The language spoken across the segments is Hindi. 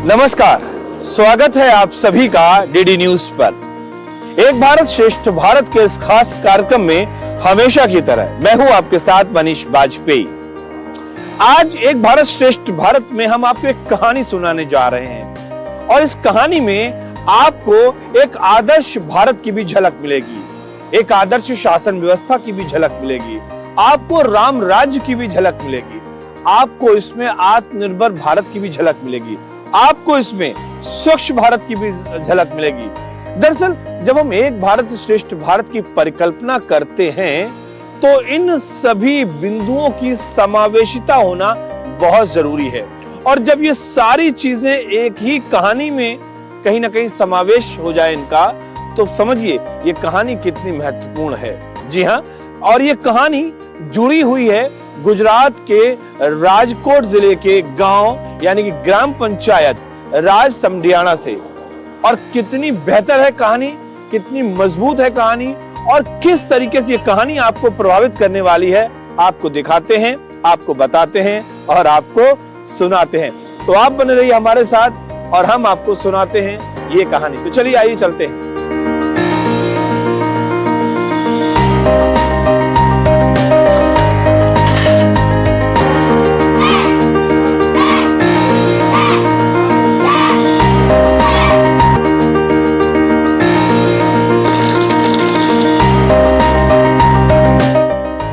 नमस्कार, स्वागत है आप सभी का डीडी न्यूज पर। एक भारत श्रेष्ठ भारत के इस खास कार्यक्रम में हमेशा की तरह मैं हूं आपके साथ मनीष बाजपेयी। आज एक भारत श्रेष्ठ भारत में हम आपको एक कहानी सुनाने जा रहे हैं और इस कहानी में आपको एक आदर्श भारत की भी झलक मिलेगी, एक आदर्श शासन व्यवस्था की भी झलक मिलेगी, आपको राम राज्य की भी झलक मिलेगी, आपको इसमें आत्मनिर्भर भारत की भी झलक मिलेगी, आपको इसमें स्वच्छ भारत की भी झलक मिलेगी। दरअसल जब हम एक भारत श्रेष्ठ भारत की परिकल्पना करते हैं तो इन सभी बिंदुओं की समावेशिता होना बहुत जरूरी है और जब ये सारी चीजें एक ही कहानी में कहीं ना कहीं समावेश हो जाए इनका, तो समझिए ये कहानी कितनी महत्वपूर्ण है। जी हाँ, और ये कहानी जुड़ी हुई है गुजरात के राजकोट जिले के गांव यानी कि ग्राम पंचायत राज समडियाणा से। और कितनी बेहतर है कहानी, कितनी मजबूत है कहानी और किस तरीके से ये कहानी आपको प्रभावित करने वाली है, आपको दिखाते हैं, आपको बताते हैं और आपको सुनाते हैं। तो आप बने रहिए हमारे साथ और हम आपको सुनाते हैं ये कहानी। तो चलिए आइए चलते हैं।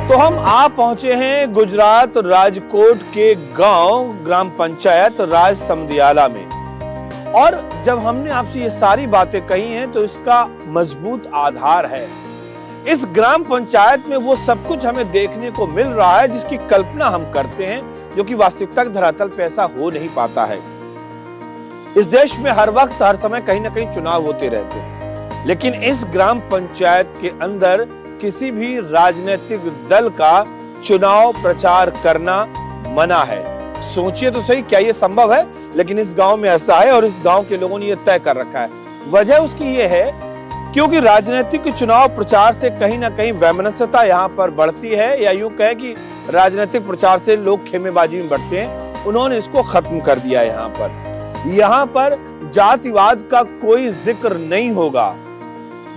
तो हम आ पहुंचे हैं गुजरात राजकोट के गांव ग्राम पंचायत राज समडियाला में। और जब हमने आपसे ये सारी बातें कही हैं तो इसका मजबूत आधार है। इस ग्राम पंचायत में वो सब कुछ हमें देखने को मिल रहा है जिसकी कल्पना हम करते हैं, जो कि वास्तविकता के धरातल पे ऐसा हो नहीं पाता है। इस देश में हर वक्त हर समय कहीं ना कहीं चुनाव होते रहते हैं, लेकिन इस ग्राम पंचायत के अंदर किसी भी राजनीतिक दल का चुनाव प्रचार करना मना है। सोचिए तो सही, क्या ये संभव है? लेकिन इस गांव में ऐसा है और इस गांव के लोगों ने ये तय कर रखा है। वजह उसकी ये है क्योंकि राजनीतिक चुनाव प्रचार से कहीं ना कहीं वैमनस्यता यहाँ पर बढ़ती है, या यूं कहें कि राजनीतिक प्रचार से लोग खेमेबाजी में बढ़ते हैं। उन्होंने इसको खत्म कर दिया है। यहाँ पर जातिवाद का कोई जिक्र नहीं होगा।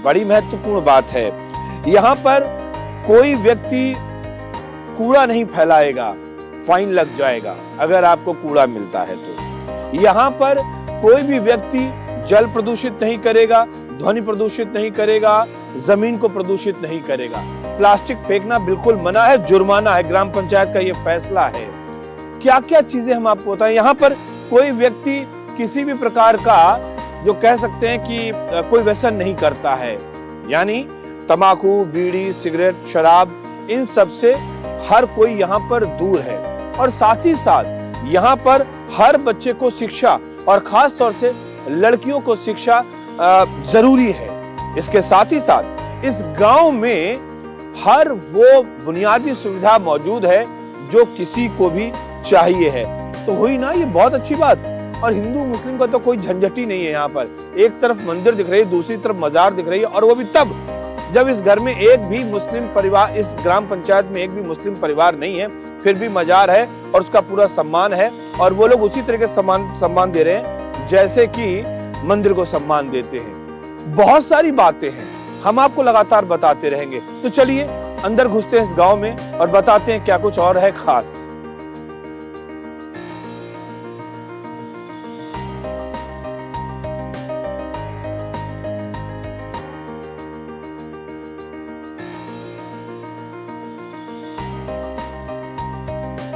बड़ी महत्वपूर्ण बात है। यहाँ पर कोई व्यक्ति कूड़ा नहीं फैलाएगा, फाइन लग जाएगा अगर आपको कूड़ा मिलता है तो। यहाँ पर कोई भी व्यक्ति जल प्रदूषित नहीं करेगा, ध्वनि प्रदूषित नहीं करेगा, जमीन को प्रदूषित नहीं करेगा। प्लास्टिक फेंकना बिल्कुल मना है, जुर्माना है, ग्राम पंचायत का ये फैसला है। क्या क्या चीजें हम आपको बताएं। यहाँ पर कोई व्यक्ति किसी भी प्रकार का जो कह सकते हैं कि कोई व्यसन नहीं करता है, यानी तंबाकू, बीड़ी, सिगरेट, शराब, इन सब से हर कोई यहाँ पर दूर है। और साथ ही साथ यहाँ पर हर बच्चे को शिक्षा और खास तौर से लड़कियों को शिक्षा जरूरी है। इसके साथ ही साथ इस गांव में हर वो बुनियादी सुविधा मौजूद है जो किसी को भी चाहिए है। तो हुई ना ये बहुत अच्छी बात। और हिंदू मुस्लिम का तो कोई झंझट ही नहीं है। यहाँ पर एक तरफ मंदिर दिख रही है, दूसरी तरफ मजार दिख रही है, और वो भी तब जब इस घर में एक भी मुस्लिम परिवार, इस ग्राम पंचायत में एक भी मुस्लिम परिवार नहीं है, फिर भी मजार है और उसका पूरा सम्मान है। और वो लोग उसी तरीके से सम्मान दे रहे हैं जैसे कि मंदिर को सम्मान देते हैं। बहुत सारी बातें हैं, हम आपको लगातार बताते रहेंगे। तो चलिए अंदर घुसते हैं इस गांव में और बताते हैं क्या कुछ और है खास।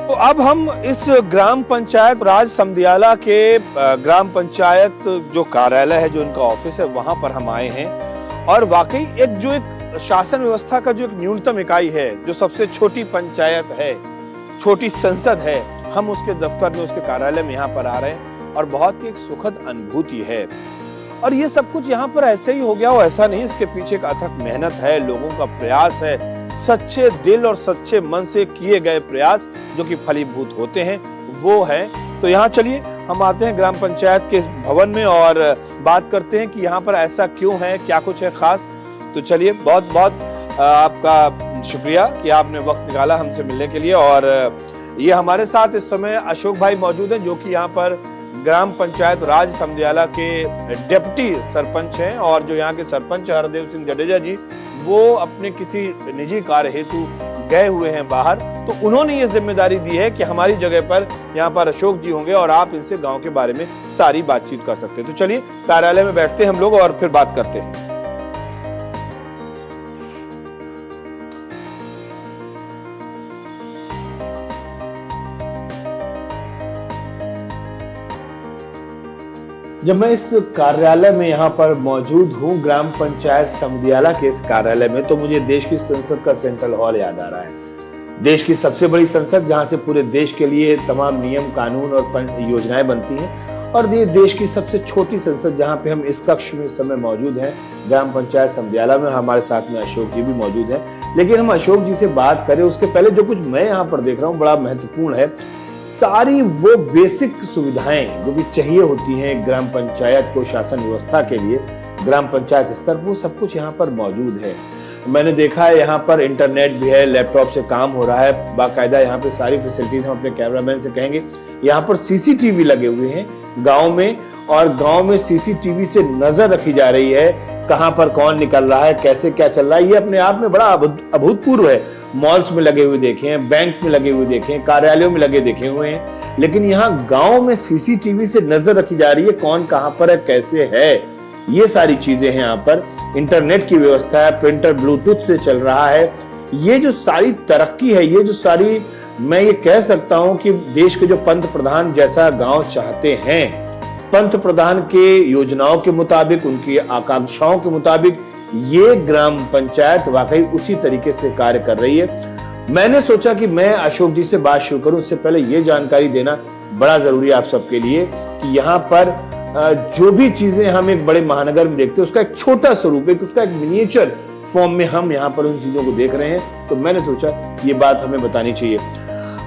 तो अब हम इस ग्राम पंचायत राज समडियाला के ग्राम पंचायत जो कार्यालय है, जो इनका ऑफिस है, वहां पर हम आए हैं। और वाकई एक शासन व्यवस्था का जो एक न्यूनतम इकाई है, जो सबसे छोटी पंचायत है, छोटी संसद है, हम उसके दफ्तर में, उसके कार्यालय में यहाँ पर आ रहे हैं और बहुत ही एक सुखद अनुभूति है। और ये सब कुछ यहाँ पर ऐसे ही हो गया हो ऐसा नहीं, इसके पीछे एक अथक मेहनत है, लोगों का प्रयास है, सच्चे दिल और सच्चे मन से किए गए प्रयास जो कि फलीभूत होते हैं, वो है। तो यहाँ चलिए हम आते हैं ग्राम पंचायत के भवन में और बात करते हैं कि यहाँ पर ऐसा क्यों है, क्या कुछ है खास। तो चलिए, बहुत बहुत आपका शुक्रिया कि आपने वक्त निकाला हमसे मिलने के लिए। और ये हमारे साथ इस समय अशोक भाई मौजूद हैं, जो कि यहाँ पर ग्राम पंचायत राज समदियाला के डिप्टी सरपंच हैं और जो यहाँ के सरपंच हरदेव सिंह जडेजा जी, वो अपने किसी निजी कार्य हेतु गए हुए हैं बाहर, तो उन्होंने ये जिम्मेदारी दी है कि हमारी जगह पर यहाँ पर अशोक जी होंगे और आप इनसे गांव के बारे में सारी बातचीत कर सकते हैं। तो चलिए कार्यालय में बैठते हैं हम लोग और फिर बात करते हैं। जब मैं इस कार्यालय में यहाँ पर मौजूद हूँ, ग्राम पंचायत समदियाला के इस कार्यालय में, तो मुझे देश की संसद का सेंट्रल हॉल याद आ रहा है। देश की सबसे बड़ी संसद, जहाँ से पूरे देश के लिए तमाम नियम, कानून और योजनाएं बनती हैं, और ये देश की सबसे छोटी संसद, जहाँ पे हम इस कक्ष में इस समय मौजूद हैं, ग्राम पंचायत समदियाला में। हमारे साथ में अशोक जी भी मौजूद हैं। लेकिन हम अशोक जी से बात करें उसके पहले जो कुछ मैं यहाँ पर देख रहा हूँ बड़ा महत्वपूर्ण है। सारी वो बेसिक सुविधाएं जो भी चाहिए होती हैं ग्राम पंचायत को शासन व्यवस्था के लिए, ग्राम पंचायत स्तर, वो सब कुछ यहाँ पर मौजूद है। मैंने देखा है यहाँ पर इंटरनेट भी है, लैपटॉप से काम हो रहा है बाकायदा। यहाँ पे सारी फैसिलिटीज, हम अपने कैमरामैन से कहेंगे, यहाँ पर सीसीटीवी लगे हुए हैं गांव में, और गांव में सीसीटीवी से नजर रखी जा रही है कहां पर कौन निकल रहा है, कैसे क्या चल रहा है। ये अपने आप में बड़ा अभूतपूर्व है। मॉल्स में लगे हुए देखे हैं, बैंक में लगे हुए देखे हैं, कार्यालयों में लगे देखे हुए हैं, लेकिन यहाँ गांव में सीसीटीवी से नजर रखी जा रही है कौन कहां पर है, कैसे है। ये सारी चीजें हैं यहाँ पर। इंटरनेट की व्यवस्था है, प्रिंटर ब्लूटूथ से चल रहा है। ये जो सारी तरक्की है, ये जो सारी, मैं ये कह सकता हूं कि देश के जो पंत प्रधान जैसा गांव चाहते हैं, पंत प्रधान के योजनाओं के मुताबिक, उनकी आकांक्षाओं के मुताबिक ये ग्राम पंचायत वाकई उसी तरीके से कार्य कर रही है। मैंने सोचा कि मैं अशोक जी से बात शुरू करूं, उससे पहले ये जानकारी देना बड़ा जरूरी है आप सबके लिए कि यहाँ पर जो भी चीजें हम एक बड़े महानगर में देखते हैं, उसका एक छोटा स्वरूप है, उसका एक मिनिएचर फॉर्म में हम यहाँ पर उन चीजों को देख रहे हैं। तो मैंने सोचा ये बात हमें बतानी चाहिए।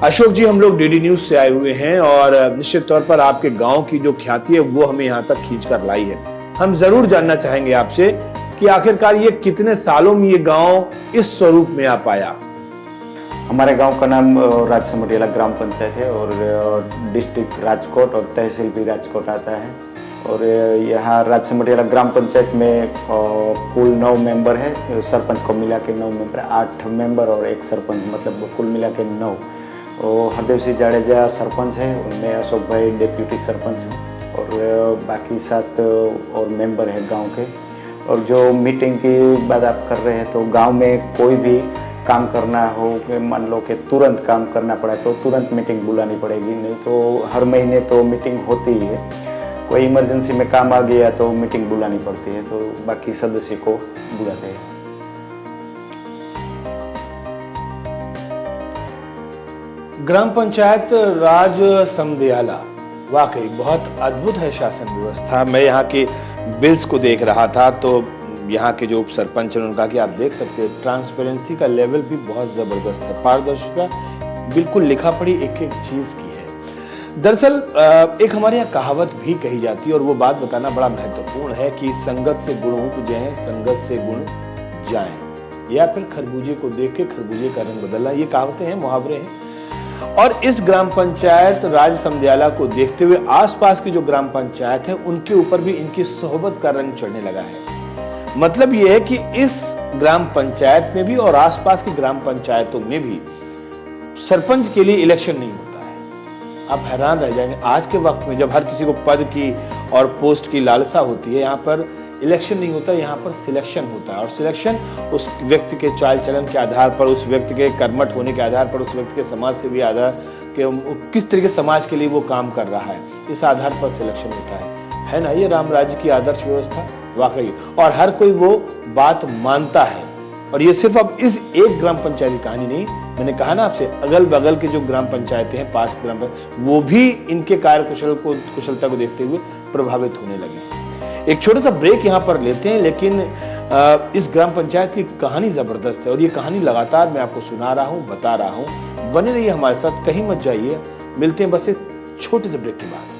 अशोक जी, हम लोग डीडी न्यूज से आए हुए हैं और निश्चित तौर पर आपके गांव की जो ख्याति है वो हमें यहाँ तक खींच कर लाई है। हम जरूर जानना चाहेंगे आपसे कि आखिरकार ये कितने सालों में ये गांव इस स्वरूप में आ पाया। हमारे गांव का नाम राज समदियाला ग्राम पंचायत है और डिस्ट्रिक्ट राजकोट और तहसील भी राजकोट आता है। और यहाँ राज समदियाला ग्राम पंचायत में कुल 9 मेंबर है। सरपंच को मिला के 9 मेंबर, 8 मेंबर और 1 सरपंच, मतलब कुल मिला के 9। और हरदेव सिंह जडेजा सरपंच है, उनमें अशोक भाई डिप्टी सरपंच हैं और बाकी 7 और मेंबर हैं गांव के। और जो मीटिंग की बात आप कर रहे हैं, तो गांव में कोई भी काम करना हो, मान लो कि तुरंत काम करना पड़ा तो तुरंत मीटिंग बुलानी पड़ेगी, नहीं तो हर महीने तो मीटिंग होती ही है। कोई इमरजेंसी में काम आ गया तो मीटिंग बुलानी पड़ती है, तो बाकी सदस्य को बुलाते हैं। ग्राम पंचायत राज समदियाला वाकई बहुत अद्भुत है शासन व्यवस्था। मैं यहाँ के बिल्स को देख रहा था तो यहाँ के जो उप सरपंच हैं उन्होंने कहा कि आप देख सकते हैं ट्रांसपेरेंसी का लेवल भी बहुत जबरदस्त है, पारदर्शिता बिल्कुल लिखा पढ़ी एक एक चीज की है। दरअसल एक हमारे यहाँ कहावत भी कही जाती है और वो बात बताना बड़ा महत्वपूर्ण है कि संगत से गुण उपजें, संगत से गुण जाएं, या फिर खरबूजे को देख के खरबूजे का रंग बदलना। ये कहावतें हैं, मुहावरे हैं। और इस ग्राम पंचायत राज समदियाला को देखते हुए आसपास की जो ग्राम पंचायत है उनके ऊपर भी इनकी सोहबत का रंग चढ़ने लगा है। मतलब यह है कि इस ग्राम पंचायत में भी और आसपास की ग्राम पंचायतों में भी सरपंच के लिए इलेक्शन नहीं होता है। आप हैरान रह जाएंगे आज के वक्त में, जब हर किसी को पद की और पोस्ट की लालसा होती है, यहाँ पर इलेक्शन नहीं होता, यहाँ पर सिलेक्शन होता है। और सिलेक्शन उस व्यक्ति के चाल चलन के आधार पर, उस व्यक्ति के कर्मठ होने के आधार पर, उस व्यक्ति के समाज से भी आधार के किस तरीके समाज के लिए वो काम कर रहा है, इस आधार पर सिलेक्शन होता है ना। ये राम राज्य की आदर्श व्यवस्था वाकई, और हर कोई वो बात मानता है। और ये सिर्फ अब इस एक ग्राम पंचायत की कहानी नहीं, मैंने कहा ना आपसे, अगल बगल के जो ग्राम पंचायतें हैं, पास ग्राम पंचायत, वो भी इनके कार्य कुशलता को देखते हुए प्रभावित होने लगे। एक छोटा सा ब्रेक यहाँ पर लेते हैं, लेकिन इस ग्राम पंचायत की कहानी जबरदस्त है और ये कहानी लगातार मैं आपको सुना रहा हूँ, बता रहा हूँ। बने रहिए हमारे साथ, कहीं मत जाइए। मिलते हैं बस एक छोटे से ब्रेक के बाद।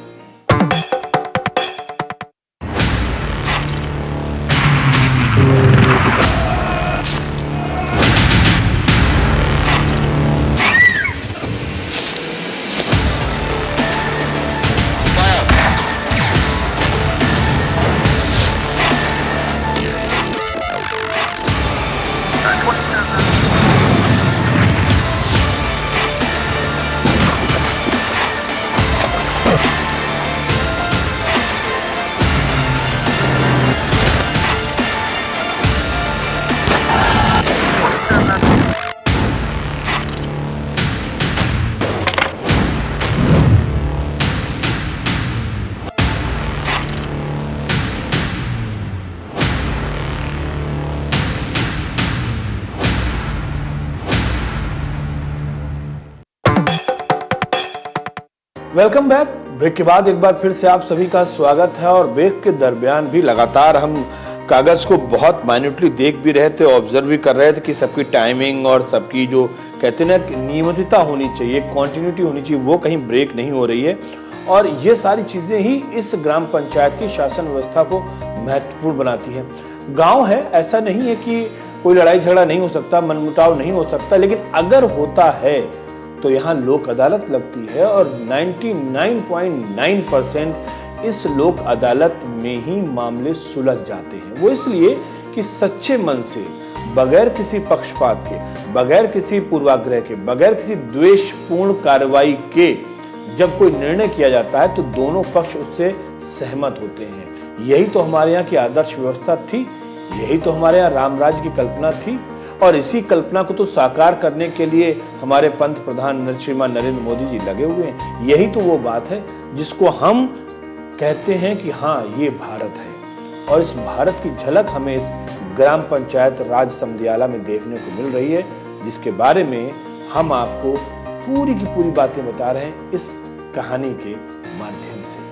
Welcome back. ब्रेक के बाद एक बार फिर से आप सभी का स्वागत है। और ब्रेक के दरमियान भी लगातार हम कागज को बहुत माइन्यूटली देख भी रहे थे, ऑब्जर्व भी कर रहे थे कि सबकी टाइमिंग और सबकी जो कहते हैं ना नियमितता होनी चाहिए, कॉन्टिन्यूटी होनी चाहिए, वो कहीं ब्रेक नहीं हो रही है। और ये सारी चीजें ही इस ग्राम पंचायत की शासन व्यवस्था को महत्वपूर्ण बनाती है। गांव है, ऐसा नहीं है कि कोई लड़ाई झगड़ा नहीं हो सकता, मनमुटाव नहीं हो सकता, लेकिन अगर होता है तो यहाँ लोक अदालत लगती है और 99.9% इस लोक अदालत में ही मामले सुलझ जाते हैं। वो इसलिए कि सच्चे मन से, बगैर किसी पक्षपात के, बगैर किसी पूर्वाग्रह के, बगैर किसी द्वेषपूर्ण कार्रवाई के जब कोई निर्णय किया जाता है तो दोनों पक्ष उससे सहमत होते हैं। यही तो हमारे यहाँ की आदर्श व्यवस्था थी, यही तो हमारे यहाँ राम राज्य की कल्पना थी। और इसी कल्पना को तो साकार करने के लिए हमारे पंत प्रधान श्रीमान नरेंद्र मोदी जी लगे हुए हैं। यही तो वो बात है जिसको हम कहते हैं कि हाँ, ये भारत है। और इस भारत की झलक हमें इस ग्राम पंचायत राज समदियाला में देखने को मिल रही है, जिसके बारे में हम आपको पूरी की पूरी बातें बता रहे हैं इस कहानी के माध्यम से।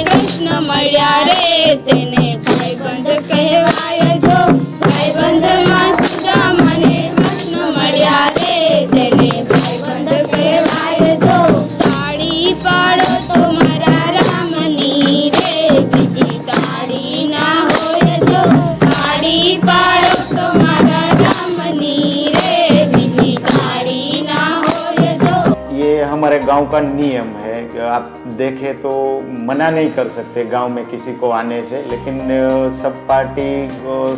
कृष्ण मळ्या रे तेने भाईबंध कहवाय जो भाईबंध मां सुदा मने कृष्ण मळ्या रे तेने भाईबंध कहवाय जो ताड़ी पाड़ो तुम्हारा रामनी रे बीजी ताड़ी ना होय जो ताड़ी पाड़ो तुम्हारा रामनी रे बीजी ताड़ी ना होय जो। ये हमारे गांव का नियम है। आप देखें तो मना नहीं कर सकते गांव में किसी को आने से, लेकिन सब पार्टी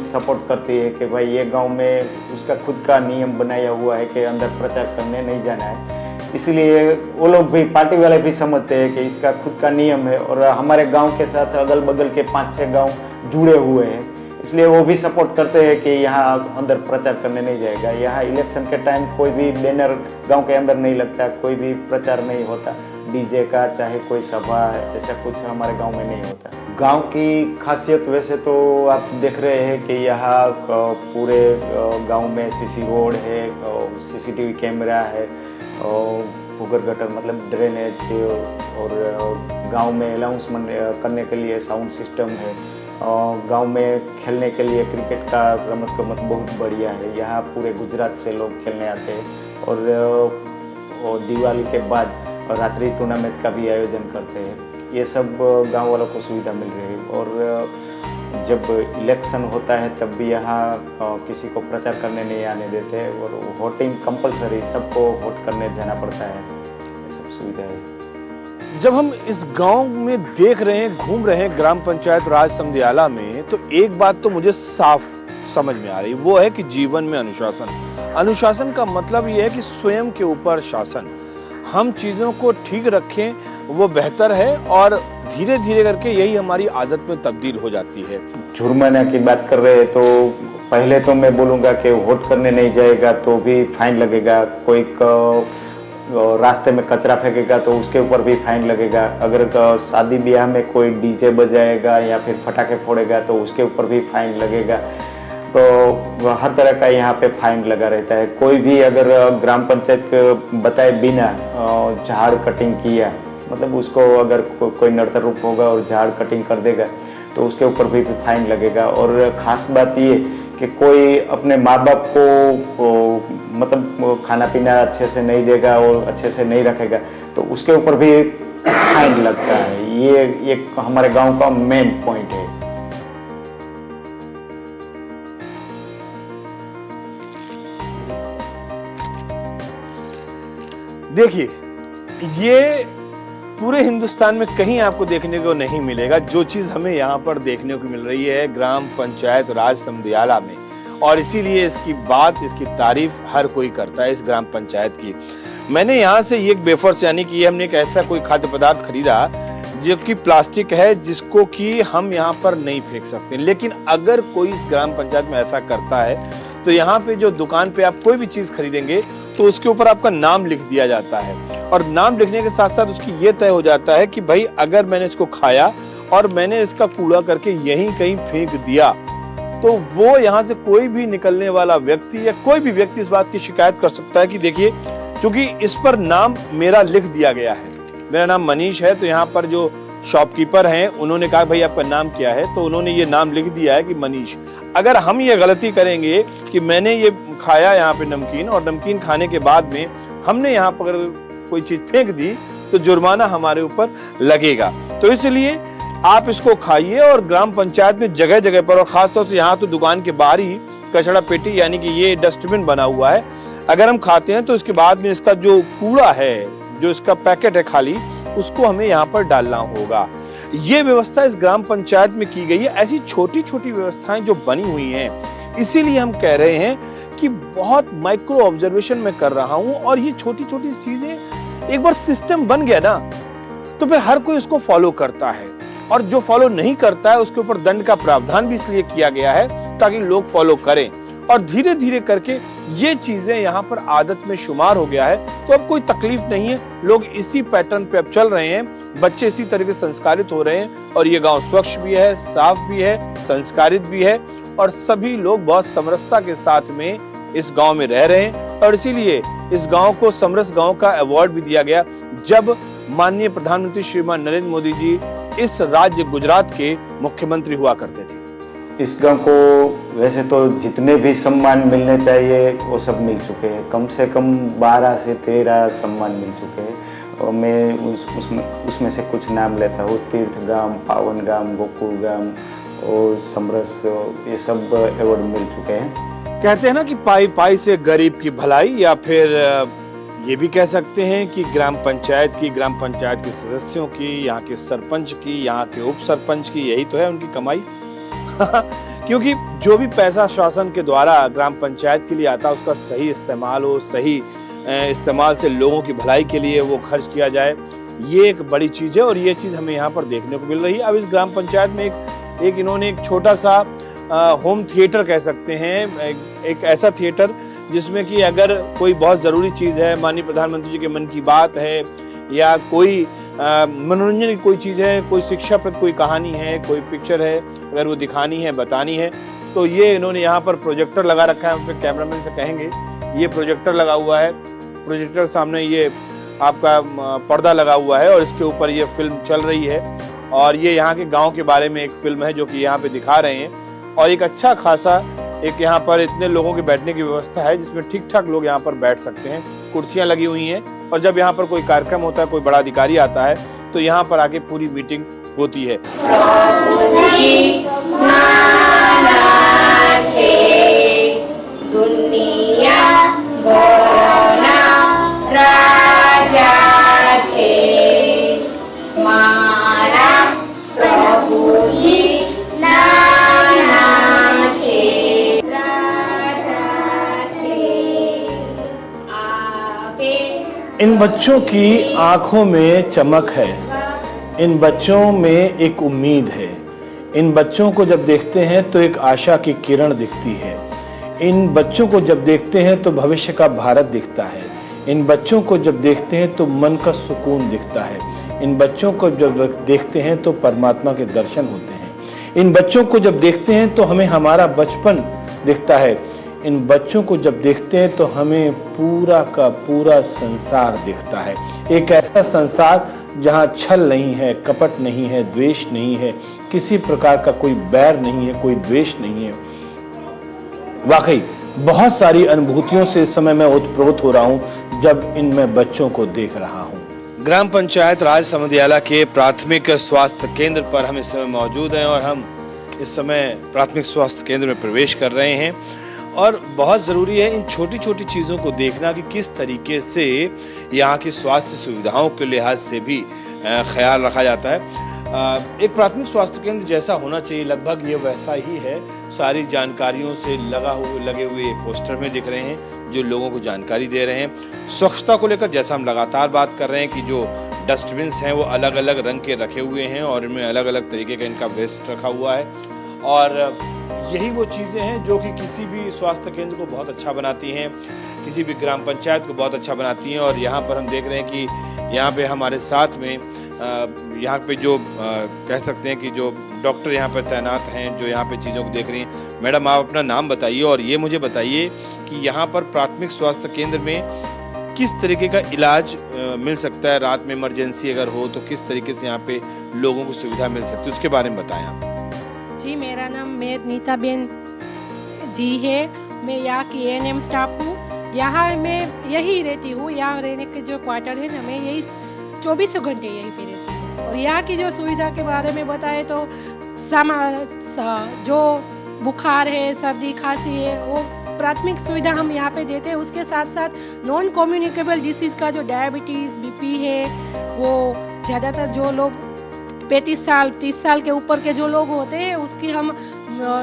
सपोर्ट करती है कि भाई ये गांव में उसका खुद का नियम बनाया हुआ है कि अंदर प्रचार करने नहीं जाना है। इसलिए वो लोग भी, पार्टी वाले भी समझते हैं कि इसका खुद का नियम है। और हमारे गांव के साथ अगल बगल के 5-6 गांव जुड़े हुए हैं, इसलिए वो भी सपोर्ट करते हैं कि यहाँ अंदर प्रचार करने नहीं जाएगा। यहाँ इलेक्शन के टाइम कोई भी बैनर गांव के अंदर नहीं लगता, कोई भी प्रचार नहीं होता डीजे का, चाहे कोई सभा ऐसा कुछ हमारे गांव में नहीं होता। गांव की खासियत वैसे तो आप देख रहे हैं कि यहाँ पूरे गांव में सीसी रोड है, सीसीटीवी कैमरा है, भूगर गटर मतलब ड्रेनेज, और गांव में अनाउंसमेंट करने के लिए साउंड सिस्टम है। गांव में खेलने के लिए क्रिकेट का रमत बहुत बढ़िया है। यहाँ पूरे गुजरात से लोग खेलने आते हैं। और दिवाली के बाद रात्रि टूर्नामेंट का भी आयोजन करते हैं। ये सब गांव वालों को सुविधा मिल रही है। और जब इलेक्शन होता है तब भी यहाँ किसी को प्रचार करने नहीं आने देते, और वोटिंग कंपलसरी, सबको वोट करने जाना पड़ता है। ये सब सुविधा है। जब हम इस गांव में देख रहे हैं, घूम रहे हैं ग्राम पंचायत राज समदियाला में, तो एक बात तो मुझे साफ समझ में आ रही, वो है कि जीवन में अनुशासन। अनुशासन का मतलब ये है कि स्वयं के ऊपर शासन। हम चीजों को ठीक रखें, वो बेहतर है, और धीरे धीरे करके यही हमारी आदत में तब्दील हो जाती है। जुर्माना की बात कर रहे हैं तो पहले तो मैं बोलूँगा कि वोट करने नहीं जाएगा तो भी फाइन लगेगा। कोई रास्ते में कचरा फेंकेगा तो उसके ऊपर भी फाइन लगेगा। अगर शादी ब्याह में कोई डीजे बजाएगा या फिर पटाखे फोड़ेगा तो उसके ऊपर भी फाइन लगेगा। तो हर तरह का यहाँ पे फाइन लगा रहता है। कोई भी अगर ग्राम पंचायत को बताए बिना झाड़ कटिंग किया, मतलब उसको अगर कोई नड़तर रूप होगा और झाड़ कटिंग कर देगा तो उसके ऊपर भी फाइन लगेगा। और ख़ास बात ये कि कोई अपने माँ बाप को मतलब खाना पीना अच्छे से नहीं देगा और अच्छे से नहीं रखेगा तो उसके ऊपर भी फाइन लगता है। ये एक हमारे गांव का मेन पॉइंट है। देखिए, ये पूरे हिंदुस्तान में कहीं आपको देखने को नहीं मिलेगा जो चीज हमें यहाँ पर देखने को मिल रही है ग्राम पंचायत राज समदियाला में। और इसीलिए इसकी बात, इसकी तारीफ हर कोई करता है इस ग्राम पंचायत की। मैंने यहाँ से एक वेफर्स यानी कि हमने एक ऐसा कोई खाद्य पदार्थ खरीदा जो कि प्लास्टिक है, जिसको कि हम यहाँ पर नहीं फेंक सकते। लेकिन अगर कोई इस ग्राम पंचायत में ऐसा करता है तो यहाँ पे जो दुकान पे आप कोई भी चीज खरीदेंगे तो उसके ऊपर आपका नाम लिख दिया जाता है। और नाम लिखने के साथ साथ उसकी ये तय हो जाता है कि भाई अगर मैंने इसको खाया और मैंने इसका कूड़ा करके यहीं कहीं फेंक दिया तो वो यहाँ से कोई भी निकलने वाला व्यक्ति या कोई भी व्यक्ति इस बात की शिकायत कर सकता है कि देखिए क्योंकि इस पर नाम मेरा लिख दिया गया है। मेरा नाम मनीष है, तो यहाँ पर जो शॉपकीपर हैं उन्होंने कहा भाई आपका नाम क्या है, तो उन्होंने ये नाम लिख दिया है कि मनीष। अगर हम ये गलती करेंगे कि मैंने ये खाया यहाँ पे नमकीन, और नमकीन खाने के बाद में हमने यहाँ पर कोई चीज फेंक दी, तो जुर्माना हमारे ऊपर लगेगा। तो इसलिए आप इसको खाइए, और ग्राम पंचायत में जगह जगह पर, और खासतौर से यहाँ तो दुकान के बाहर ही कचरा पेटी यानी कि ये डस्टबिन बना हुआ है, अगर हम खाते हैं तो इसके बाद में इसका जो कूड़ा है, जो इसका पैकेट है खाली, उसको हमें यहाँ पर डालना होगा। ये व्यवस्था इस ग्राम पंचायत में की गई है। ऐसी छोटी छोटी व्यवस्थाएं जो बनी हुई हैं, इसीलिए हम कह रहे हैं कि बहुत माइक्रो ऑब्जर्वेशन में कर रहा हूं, और ये छोटी छोटी चीजें एक बार सिस्टम बन गया ना, तो फिर हर कोई उसको फॉलो करता है, और जो फॉलो नहीं करता है उसके ऊपर दंड का प्रावधान भी इसलिए किया गया है ताकि लोग फॉलो करें। और धीरे धीरे करके ये चीजें यहाँ पर आदत में शुमार हो गया है, तो अब कोई तकलीफ नहीं है। लोग इसी पैटर्न पे अब चल रहे हैं, बच्चे इसी तरीके से संस्कारित हो रहे हैं, और ये गांव स्वच्छ भी है, साफ भी है, संस्कारित भी है, और सभी लोग बहुत समरसता के साथ में इस गांव में रह रहे हैं। और इसीलिए इस गांव को समरस गांव का अवार्ड भी दिया गया, जब माननीय प्रधानमंत्री श्रीमान नरेंद्र मोदी जी इस राज्य गुजरात के मुख्यमंत्री हुआ करते थे। इस गांव को वैसे तो जितने भी सम्मान मिलने चाहिए वो सब मिल चुके हैं। कम से कम 12 से 13 सम्मान मिल चुके हैं, और मैं उसमें से कुछ नाम लेता हूँ। तीर्थ गांव, पावन गांव, गोकुल गांव और समरस, ये सब अवार्ड मिल चुके हैं। कहते हैं ना कि पाई पाई से गरीब की भलाई, या फिर ये भी कह सकते हैं कि ग्राम पंचायत के सदस्यों की, यहाँ के सरपंच की, यहाँ के उप सरपंच की, यही तो है उनकी कमाई। क्योंकि जो भी पैसा शासन के द्वारा ग्राम पंचायत के लिए आता है, उसका सही इस्तेमाल हो, सही इस्तेमाल से लोगों की भलाई के लिए वो खर्च किया जाए, ये एक बड़ी चीज है, और ये चीज हमें यहाँ पर देखने को मिल रही है। अब इस ग्राम पंचायत में एक इन्होंने एक छोटा सा होम थिएटर कह सकते हैं, एक ऐसा थिएटर जिसमें कि अगर कोई बहुत जरूरी चीज है, माननीय प्रधानमंत्री जी के मन की बात है, या कोई मनोरंजन की कोई चीज है, कोई शिक्षाप्रद कोई कहानी है, कोई पिक्चर है, अगर वो दिखानी है, बतानी है, तो ये इन्होंने यहाँ पर प्रोजेक्टर लगा रखा है। हम कैमरामैन से कहेंगे, ये प्रोजेक्टर लगा हुआ है, प्रोजेक्टर सामने ये आपका पर्दा लगा हुआ है, और इसके ऊपर ये फिल्म चल रही है, और ये यहाँ के गाँव के बारे में एक फिल्म है जो कि यहाँ पे दिखा रहे हैं। और एक अच्छा खासा एक यहाँ पर इतने लोगों के बैठने की व्यवस्था है, जिसमें ठीक ठाक लोग यहाँ पर बैठ सकते हैं, कुर्सियां लगी हुई हैं, और जब यहाँ पर कोई कार्यक्रम होता है, कोई बड़ा अधिकारी आता है, तो यहाँ पर आके पूरी मीटिंग होती है। इन बच्चों की आंखों में चमक है, इन बच्चों में एक उम्मीद है। इन बच्चों को जब देखते हैं तो एक आशा की किरण दिखती है। इन बच्चों को जब देखते हैं तो भविष्य का भारत दिखता है। इन बच्चों को जब देखते हैं तो मन का सुकून दिखता है। इन बच्चों को जब देखते हैं तो परमात्मा के दर्शन होते हैं। इन बच्चों को जब देखते हैं तो हमें हमारा बचपन दिखता है। इन बच्चों को जब देखते हैं तो हमें पूरा का पूरा संसार दिखता है। एक ऐसा संसार जहां छल नहीं है, कपट नहीं है, द्वेष नहीं है, किसी प्रकार का कोई बैर नहीं है, कोई द्वेष नहीं है। वाकई बहुत सारी अनुभूतियों से इस समय मैं ओतप्रोत हो रहा हूं जब इनमें बच्चों को देख रहा हूं। ग्राम पंचायत राज समदियाला के प्राथमिक स्वास्थ्य केंद्र पर हम इस समय मौजूद हैं, और हम इस समय प्राथमिक स्वास्थ्य केंद्र में प्रवेश कर रहे हैं। और बहुत ज़रूरी है इन छोटी छोटी चीज़ों को देखना कि किस तरीके से यहाँ की स्वास्थ्य सुविधाओं के लिहाज से भी ख्याल रखा जाता है। एक प्राथमिक स्वास्थ्य केंद्र जैसा होना चाहिए, लगभग ये वैसा ही है। सारी जानकारियों से लगे हुए पोस्टर में दिख रहे हैं जो लोगों को जानकारी दे रहे हैं। स्वच्छता को लेकर जैसा हम लगातार बात कर रहे हैं कि जो डस्टबिन्स हैं वो अलग अलग रंग के रखे हुए हैं, और इनमें अलग अलग तरीके का इनका वेस्ट रखा हुआ है। और यही वो चीज़ें हैं जो कि किसी भी स्वास्थ्य केंद्र को बहुत अच्छा बनाती हैं, किसी भी ग्राम पंचायत को बहुत अच्छा बनाती हैं। और यहाँ पर हम देख रहे हैं कि यहाँ पे हमारे साथ में यहाँ पे जो कह सकते हैं कि जो डॉक्टर यहाँ पर तैनात हैं, जो यहाँ पे चीज़ों को देख रही हैं। मैडम, आप अपना नाम बताइए और ये मुझे बताइए कि यहाँ पर प्राथमिक स्वास्थ्य केंद्र में किस तरीके का इलाज मिल सकता है, रात में इमरजेंसी अगर हो तो किस तरीके से यहाँ पे लोगों को सुविधा मिल सकती है, उसके बारे में बताएं आप। जी, मेरा नाम मेर नीता बेन जी है। मैं यहाँ की एएनएम स्टाफ हूँ। यहाँ मैं यही रहती हूँ। यहाँ रहने के जो क्वार्टर है ना, मैं यही 24 घंटे यहीं पे रहती हूँ। और यहाँ की जो सुविधा के बारे में बताए तो जो बुखार है, सर्दी खांसी है, वो प्राथमिक सुविधा हम यहाँ पे देते हैं। उसके साथ साथ नॉन कम्युनिकेबल डिसीज़ का जो डायबिटीज़, बीपी है, वो ज़्यादातर जो लोग 35 साल 30 साल के ऊपर के जो लोग होते हैं उसकी हम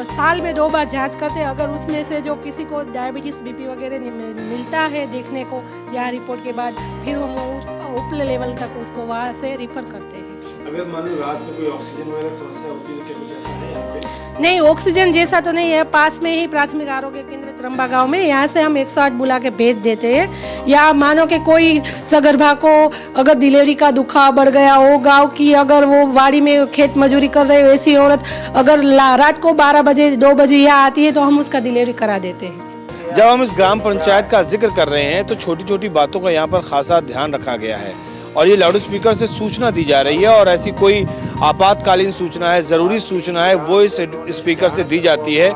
साल में 2 बार जांच करते हैं। अगर उसमें से जो किसी को डायबिटीज़, बीपी वगैरह मिलता है देखने को या रिपोर्ट के बाद, फिर हम ऊपरले लेवल तक उसको वहाँ से रिफ़र करते हैं। अगर मान लो रात में कोई ऑक्सीजन वगैरह समस्या होती है तो क्या कुछ ऐसा है यहाँ पे? नहीं, ऑक्सीजन जैसा तो नहीं है। पास में ही प्राथमिक आरोग्य केंद्र त्रंबा गांव में, यहाँ से हम 108 बुला के भेज देते हैं। या मानो कि कोई सगर्भा को अगर डिलीवरी का दुखाव बढ़ गया हो, गांव की अगर वो वाड़ी में खेत मजूरी कर रहे हो, ऐसी औरत अगर रात को 12 बजे 2 बजे यहाँ आती है तो हम उसका डिलीवरी करा देते हैं। जब हम इस ग्राम पंचायत का जिक्र कर रहे हैं तो छोटी छोटी बातों का यहाँ पर खासा ध्यान रखा गया है और ये लाउड स्पीकर से सूचना दी जा रही है और ऐसी कोई आपातकालीन सूचना है, ज़रूरी सूचना है, वो इस स्पीकर से दी जाती है।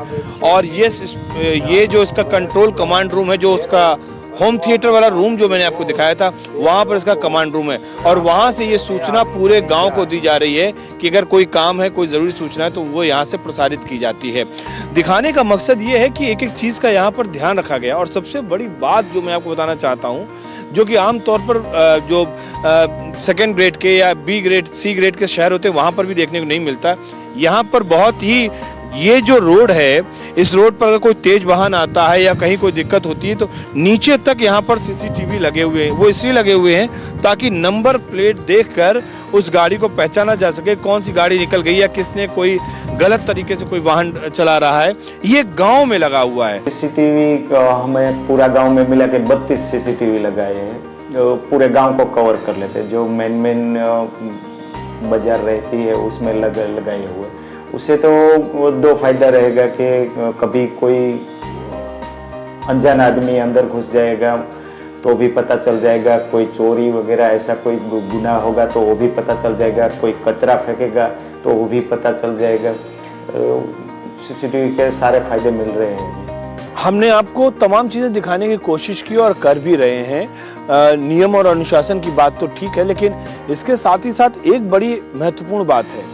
और ये जो इसका कंट्रोल कमांड रूम है, जो उसका होम थिएटर वाला रूम जो मैंने आपको दिखाया था, वहाँ पर इसका कमांड रूम है और वहाँ से ये सूचना पूरे गांव को दी जा रही है कि अगर कोई काम है, कोई ज़रूरी सूचना है तो वो यहाँ से प्रसारित की जाती है। दिखाने का मकसद ये है कि एक एक चीज़ का यहाँ पर ध्यान रखा गया। और सबसे बड़ी बात जो मैं आपको बताना चाहता हूँ, जो कि आमतौर पर जो सेकेंड ग्रेड के या बी ग्रेड, सी ग्रेड के शहर होते हैं वहाँ पर भी देखने को नहीं मिलता। यहाँ पर बहुत ही, ये जो रोड है, इस रोड पर अगर कोई तेज वाहन आता है या कहीं कोई दिक्कत होती है तो नीचे तक यहाँ पर सीसीटीवी लगे हुए हैं। वो इसलिए लगे हुए हैं ताकि नंबर प्लेट देखकर उस गाड़ी को पहचाना जा सके, कौन सी गाड़ी निकल गई या किसने कोई गलत तरीके से कोई वाहन चला रहा है। ये गांव में लगा हुआ है। सीसीटीवी हमें पूरा गांव में मिला के 32 सीसीटीवी लगाए हैं, जो पूरे गांव को कवर कर लेते हैं। जो मेन बाजार रहती है उसमें लगाए हुए, उससे तो वो 2 फायदा रहेगा कि कभी कोई अनजान आदमी अंदर घुस जाएगा तो भी पता चल जाएगा, कोई चोरी वगैरह ऐसा कोई गुनाह होगा तो वो भी पता चल जाएगा, कोई कचरा फेंकेगा तो वो भी पता चल जाएगा। सीसीटीवी के सारे फायदे मिल रहे हैं। हमने आपको तमाम चीज़ें दिखाने की कोशिश की और कर भी रहे हैं। नियम और अनुशासन की बात तो ठीक है, लेकिन इसके साथ ही साथ एक बड़ी महत्वपूर्ण बात है,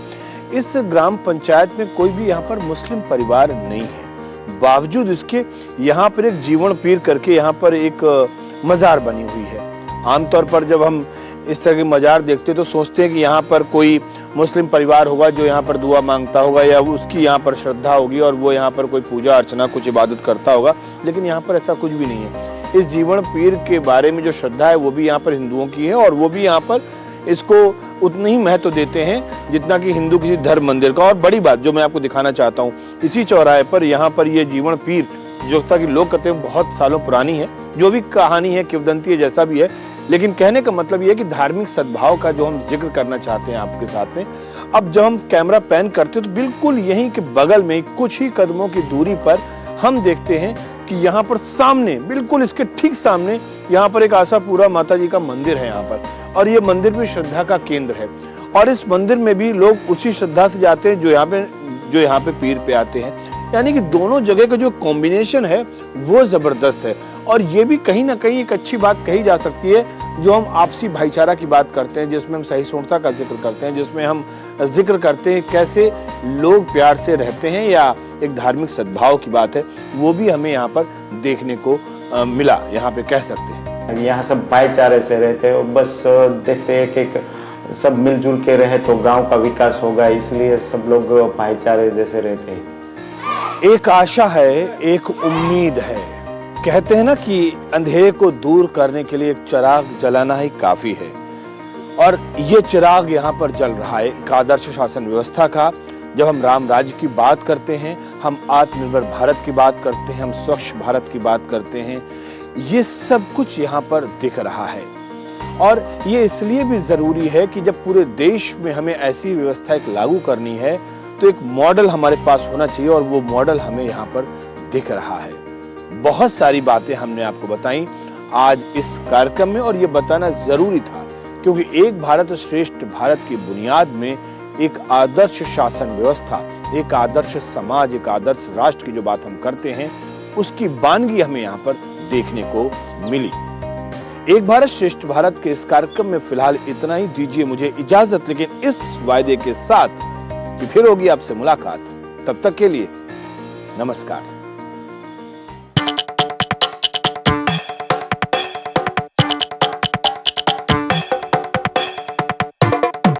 इस ग्राम पंचायत में कोई भी यहाँ पर मुस्लिम परिवार नहीं है। बावजूद इसके यहाँ पर एक जीवन पीर करके यहाँ पर एक मजार बनी हुई है। आमतौर पर जब हम इस तरह के मजार देखते तो सोचते हैं कि यहाँ पर कोई मुस्लिम परिवार होगा जो यहाँ पर दुआ मांगता होगा या उसकी यहाँ पर श्रद्धा होगी और वो यहाँ पर कोई पूजा अर्चना, कुछ इबादत करता होगा, लेकिन यहाँ पर ऐसा कुछ भी नहीं है। इस जीवन पीर के बारे में जो श्रद्धा है वो भी यहाँ पर हिंदुओं की है और वो भी यहाँ पर इसको उतना ही महत्व देते हैं जितना कि हिंदू किसी धर्म मंदिर का। और बड़ी बात जो मैं आपको दिखाना चाहता हूँ, इसी चौराहे पर यहाँ पर ये जीवन पीर जो कि लोग कहते हैं बहुत सालों पुरानी है, जो भी कहानी है, किंवदंती है, जैसा भी है, लेकिन कहने का मतलब ये है कि धार्मिक सद्भाव का जो हम जिक्र करना चाहते हैं आपके साथ में। अब जब हम कैमरा पैन करते हैं तो बिल्कुल यहीं के बगल में कुछ ही कदमों की दूरी पर हम देखते हैं कि यहाँ पर सामने, बिल्कुल इसके ठीक सामने, यहाँ पर एक आशापुरा माता जी का मंदिर है यहाँ पर, और ये मंदिर भी श्रद्धा का केंद्र है। और इस मंदिर में भी लोग उसी श्रद्धा से जाते हैं जो यहाँ पे पीर पे आते हैं। यानी कि दोनों जगह का जो कॉम्बिनेशन है वो जबरदस्त है। और ये भी कहीं ना कहीं एक अच्छी बात कही जा सकती है, जो हम आपसी भाईचारा की बात करते हैं, जिसमें हम सहिष्णुता का जिक्र करते हैं, जिसमें हम जिक्र करते हैं कैसे लोग प्यार से रहते हैं, या एक धार्मिक सद्भाव की बात है, वो भी हमें यहाँ पर देखने को मिला, यहाँ पे कह सकते हैं। यहाँ सब भाईचारे से रहते हैं, बस देखते हैं कि सब मिलजुल के रहे तो गांव का विकास होगा, इसलिए सब लोग भाईचारे जैसे रहते हैं। एक आशा है, एक उम्मीद है। कहते हैं ना कि अंधेरे को दूर करने के लिए एक चिराग जलाना ही काफी है, और ये चिराग यहाँ पर जल रहा है एक आदर्श शासन व्यवस्था का। जब हम राम राज्य की बात करते हैं, हम आत्मनिर्भर भारत की बात करते हैं, हम स्वच्छ भारत की बात करते हैं, ये सब कुछ यहाँ पर दिख रहा है। और ये इसलिए भी जरूरी है कि जब पूरे देश में हमें ऐसी व्यवस्था एक लागू करनी है तो एक मॉडल हमारे पास होना चाहिए, और वो मॉडल हमें यहाँ पर दिख रहा है। बहुत सारी बातें हमने आपको बताई। आज इस कार्यक्रम में, और ये बताना जरूरी था क्योंकि एक भारत श्रेष्ठ भारत की बुनियाद में एक आदर्श शासन व्यवस्था, एक आदर्श समाज, एक आदर्श राष्ट्र की जो बात हम करते हैं उसकी वानगी हमें यहाँ पर देखने को मिली। एक भारत श्रेष्ठ भारत के इस कार्यक्रम में फिलहाल इतना ही। दीजिए मुझे इजाजत, लेकिन इस वायदे के साथ कि फिर होगी आपसे मुलाकात। तब तक के लिए नमस्कार।